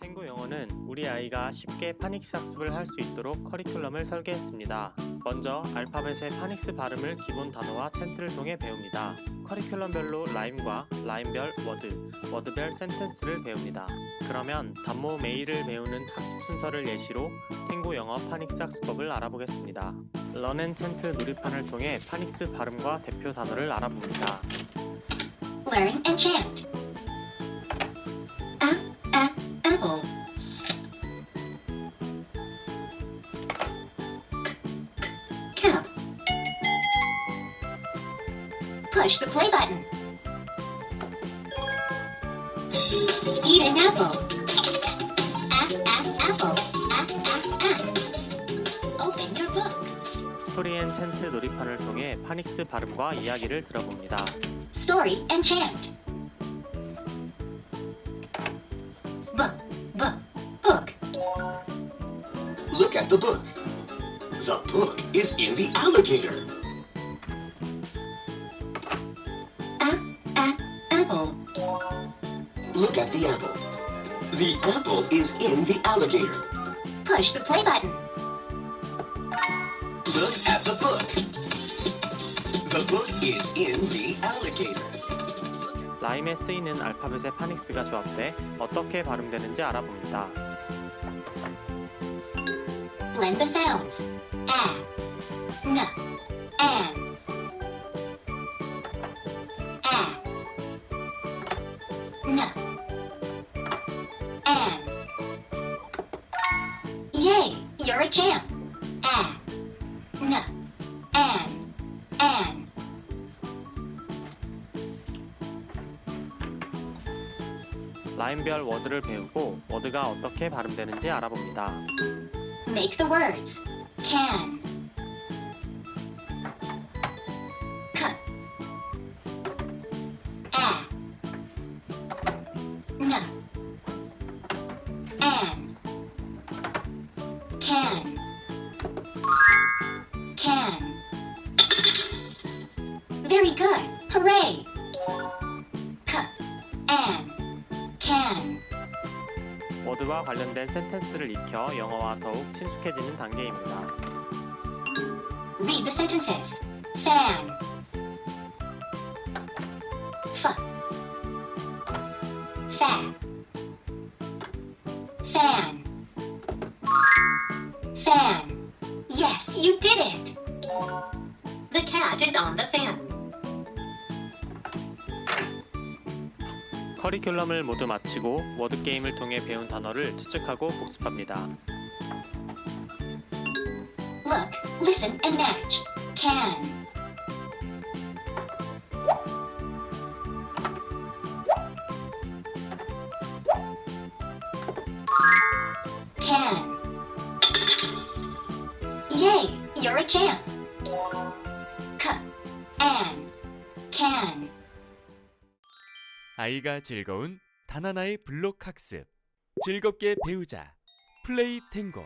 탱고 영어는 우리 아이가 쉽게 파닉스 학습을 할 수 있도록 커리큘럼을 설계했습니다. 먼저 알파벳의 파닉스 발음을 기본 단어와 챈트를 통해 배웁니다. 커리큘럼별로 라임과 라임별 워드, 워드별 센텐스를 배웁니다. 그러면 단모 매일을 배우는 학습 순서를 예시로 탱고 영어 파닉스 학습법을 알아보겠습니다. 런앤챈트 누리판을 통해 파닉스 발음과 대표 단어를 알아봅니다. Learn and chant. Apple. Cup. Push the play button. Eat an apple. Apple. Open your book. 스토리 앤 챈트 놀이판을 통해 파닉스 발음과 이야기를 들어봅니다. Story and chant. Book. Look at the book. The book is in the alligator. Apple. Look at the apple. The apple is in the alligator. Push the play button. Look at the book. The book is in the alligator. 라임에 쓰이는 알파벳의 파닉스가 조합돼 어떻게 발음되는지 알아봅니다. Blend the sounds. N, an. N, an. Yay, you're a champ. N, an. 라임별 워드를 배우고 워드가 어떻게 발음되는지 알아봅니다. Make the words. Can. Cut. N. An. Can. Very good. Hooray. Cut. An. Can. 워드와 관련된 센텐스를 익혀 영어와 더욱 친숙해지는 단계입니다. Read the sentences. Fan. Fan. Fan. Yes, you did it. The cat is on the fan. 커리큘럼을 모두 마치고 워드 게임을 통해 배운 단어를 추측하고 복습합니다. Look, listen, and match. Can. Can. Yay, you're a champ. Can. 아이가 즐거운 단하나의 블록 학습. 즐겁게 배우자. 플레이 탱고.